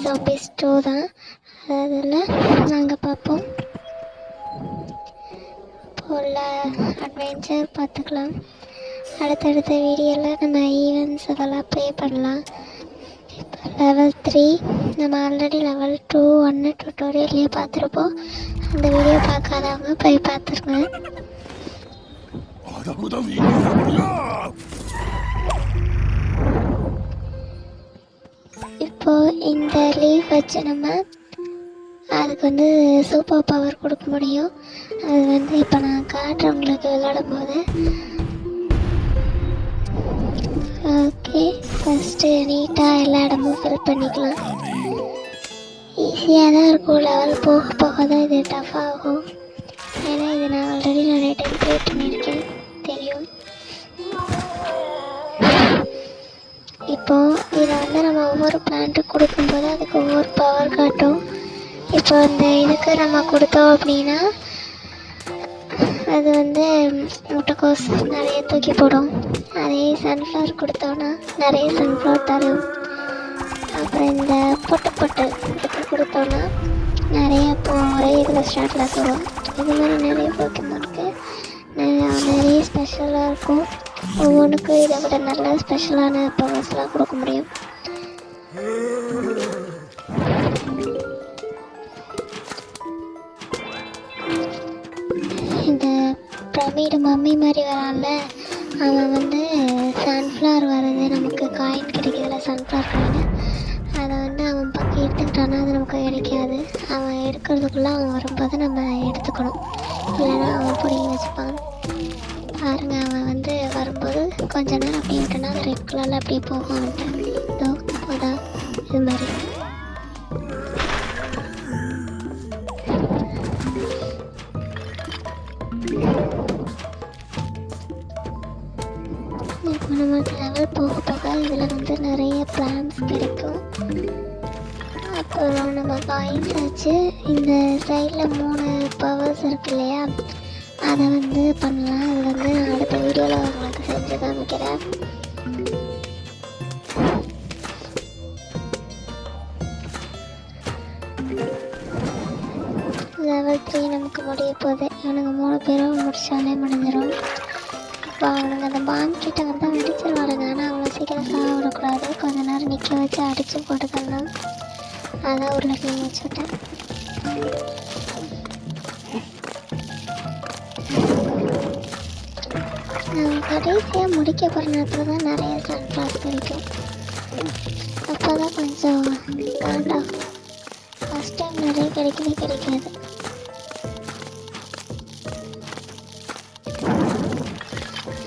Zombies 2 தான். அதில் நாங்கள் பார்ப்போம். உள்ள அட்வென்ச்சர் பார்த்துக்கலாம். அடுத்தடுத்த வீடியோவில் நம்ம ஈவெண்ட்ஸ் அதெல்லாம் ப்ளே பண்ணலாம். இப்போ லெவல் 3 நம்ம ஆல்ரெடி லெவல் 2 1 டுட்டோரியல்லையே பார்த்துருப்போம். அந்த வீடியோ பார்க்காதவங்க போய் பார்த்துருங்க. இப்போது இந்த லீவ் வச்சு நம்ம அதுக்கு வந்து சூப்பர் பவர் கொடுக்க முடியும். அது வந்து இப்போ நான் காட்டுறவங்களுக்கு விளையாடும் போது. ஓகே, ஃபஸ்ட்டு நீட்டாக எல்லா இடமும் ஃபில் பண்ணிக்கலாம். ஈஸியாக தான் இருக்கும். லெவல் போக போக தான் இது டஃப் ஆகும். ஏன்னா இது நான் ஆல்ரெடி நிறைய டைம் ப்ளே பண்ணியிருக்கேன், தெரியும். இப்போது இதை வந்து நம்ம ஒவ்வொரு பிளான்ட்டுக்கு கொடுக்கும்போது அதுக்கு ஒவ்வொரு பவர் காட்டும். இப்போ அந்த இதுக்கு நம்ம கொடுத்தோம் அப்படின்னா அது வந்து முட்டைக்கோஸ் நிறைய தூக்கி போடும். அதே சன்ஃப்ளவர் கொடுத்தோன்னா நிறைய சன்ஃப்ளவர் தரும். அப்புறம் இந்த பொட்டு இதுக்கு கொடுத்தோன்னா நிறைய இப்போ ஒரே இதில் ஸ்டார்டில் வரும். இது மாதிரி நிறைய போக்கெமான் இருக்குது. நிறைய ஸ்பெஷலாக இருக்கும். ஒவ்வொன்றுக்கும் இதை விட நல்ல ஸ்பெஷலான பவர்ஸ்லாம் கொடுக்க முடியும். இந்த பிரமிடு மம்மி மாதிரி வரான்ல, அவன் வந்து சன்ஃப்ளவர் வர்றது நமக்கு காயின் கிடைக்கிறதுல சன்ஃப்ளவர் காயின். அதை வந்து அவன் பக்கம் எடுத்துக்கிட்டானா அது நமக்கு கிடைக்காது. அவன் எடுக்கிறதுக்குள்ளே அவன் வரும்போது நம்ம எடுத்துக்கணும், இல்லைன்னா அவன் பிடிங்கி வச்சுப்பான். பாருங்க, அவன் வந்து வரும்போது கொஞ்ச நேரம் அப்படியே விட்டோன்னா அது ரெட் கலரில் அப்படியே போகும். அவன்கிட்ட இதோ போதா இது மாதிரி. இப்போ நமக்கு லெவல் போக போக இதில் வந்து நிறைய பிளான்ஸ் கிடைக்கும். அப்புறம் நம்ம காயின்ஸ் வச்சு இந்த சைடில் 3 பவர்ஸ் இருக்கு இல்லையா, அதை வந்து பண்ணலாம். அது வந்து நான் அடுத்த வீடியோவில் உங்களுக்கு செஞ்சு காமிக்கிறேன். லெவல் 3 நமக்கு முடிய போகுது. இவனுங்க 3 பேரும் முடிச்சாலே முடிஞ்சிடும். இப்போ அவனுங்க அந்த பாம் கிட்ட வந்து அடிச்சிருவானுங்க. ஆனால் அவ்வளோ சீக்கிரம் சாக விடக்கூடாது. கொஞ்ச நேரம் நிற்க வச்சு அடித்து போட்டுக்கலாம். அதான் உருளைக்கிழங்கு வச்சுட்டேன். நான் கடைசியாக முடிக்க போகிற நேரத்தில் தான் நிறைய சன்ஃப்ளவர்ஸ் கிடைக்கும். அப்போ தான் கொஞ்சம் காண்டாகும். ஃபஸ்ட் டைம் நிறைய கிடைக்காது.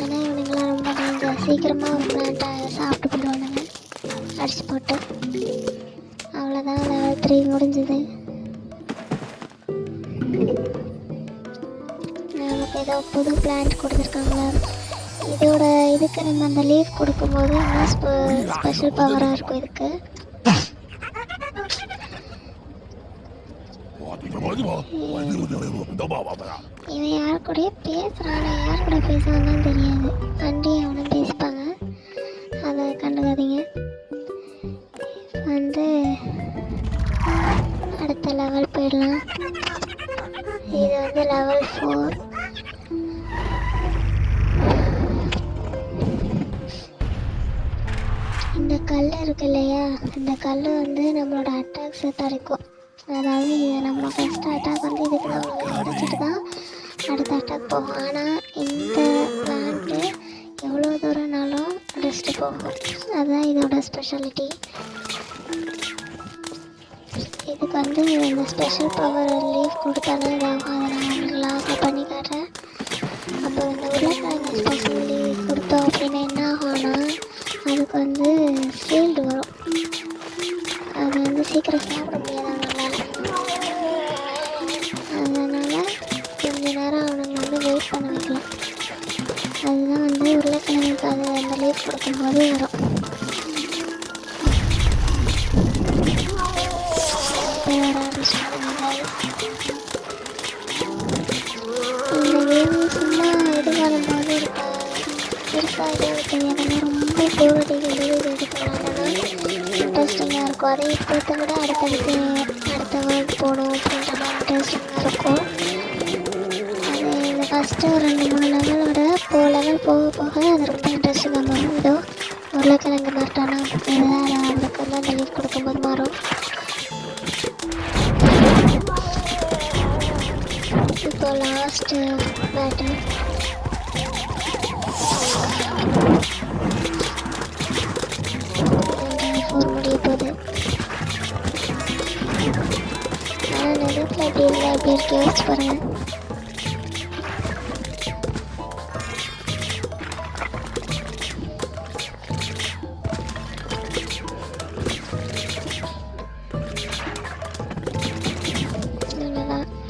ஏன்னா இவனுங்களாம் ரொம்ப கொஞ்சம் சீக்கிரமாக ஒரு பிளான்ட்டை சாப்பிட்டு போடுவானுங்க அடிச்சு போட்டு. அவ்வளோதான், லெவல் 3 முடிஞ்சுது. நமக்கு ஏதோ புது பிளான்ட் கொடுத்துருக்காங்களா, இதோட இதுக்கு நம்ம அந்த லீஃப் கொடுக்கும்போது இன்னும் ஸ்பெஷல் பவராக இருக்கும் இதுக்கு. இவன் யார் கூட பேசுகிறான், யார் கூட பேசுவாங்கன்னு தெரியாது. அண்டி அவனும் பேசிப்பாங்க, அதை கண்டுக்காதீங்க. வந்து அடுத்த லெவல் போயிடலாம். இது வந்து லெவல் 4. இந்த கல் இருக்கு இல்லையா, இந்த கல் வந்து நம்மளோட அட்டாக்ஸை தடுக்கும். அதாவது இது நம்மளோட ஃபஸ்ட்டு அட்டாக் வந்து இதுக்கு தான் உடைச்சிட்டு தான் அடுத்த அட்டாக் போகும். ஆனால் இந்த பிளான்ட்டு எவ்வளோ தூரம்னாலும் அடிச்சுட்டு போகும். அதுதான் இதோட ஸ்பெஷாலிட்டி. இதுக்கு வந்து இந்த ஸ்பெஷல் பவர் லீஃப் கொடுத்தாலும் இதாகும். அதை நான் உங்களுக்கு லாஸாக பண்ணி காட்டுறேன். அப்போ இந்த உருளைக்கிழங்கு ஸ்பெஷல் லீஃப் கொடுத்தோம் அப்படின்னா என்ன ஆகும்னா அதுக்கு வந்து ஷீல்டு வரும். அது வந்து சீக்கிரம் சாப்பிட முடியாது அதனால் கொஞ்ச நேரம் அவனுங்க வந்து வெயிட் பண்ண வைக்கலாம். அதுதான் வந்து உருளைக்கிழங்குக்கு அது அந்த லீஃப் கொடுக்கும்போது வரும். இப்போ வர ஆரம்பிச்சிட்டாங்க. இருக்கும். அதை இப்போதை விட அடுத்த வேர்ல்டு போகணும் அப்படின்ற மாதிரி இன்ட்ரெஸ்டிங்காக இருக்கும். அது இந்த ஃபஸ்ட்டு ஒரு 2-3 லெவலோட லெவல் போக போக அது ரொம்ப இன்ட்ரெஸ்டிங்காக மாறும். இதோ உருளைக்கிழங்கு மாட்டானா இதுதான் அவனுக்கு வந்து அந்த லீவ் கொடுக்கும்போது மாறும். இப்போ லாஸ்ட்டு பேட்டில் முடிய போகுது. ஆனால் நெருப்பில் எப்படி இருந்தால் எப்படி இருக்கு யோசிச்சு பாருங்கள்.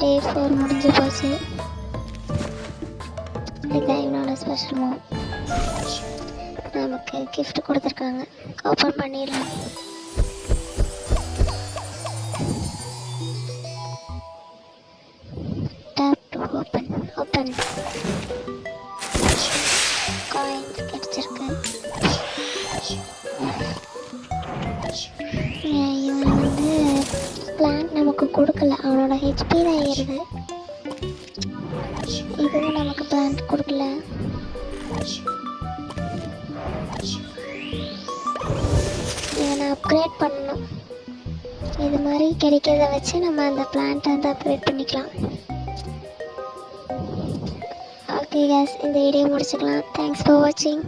Day 4 முடிஞ்சு போச்சு. இதுதான் என்னோட ஸ்பெஷல் மூவ். நமக்கு கிஃப்ட் கொடுத்துருக்காங்க, ஓப்பன் பண்ணிடலாம். டேப் டு ஓப்பன் காயின்ஸ் கிடச்சிருக்கு. இவன் வந்து பிளான் நமக்கு கொடுக்கல, அவனோட ஹெச்பி தான் ஏறுது. இதுவும் நமக்கு பிளான் கொடுக்கல. இவனை அப்கிரேட் பண்ணணும். இது மாதிரி கிடைக்கிறத வச்சு நம்ம அந்த பிளான்ட்டை வந்து அப்கிரேட் பண்ணிக்கலாம். ஓகே கேஸ், இந்த வீடியோ முடிச்சுக்கலாம். தேங்க்ஸ் ஃபார் வாட்சிங்.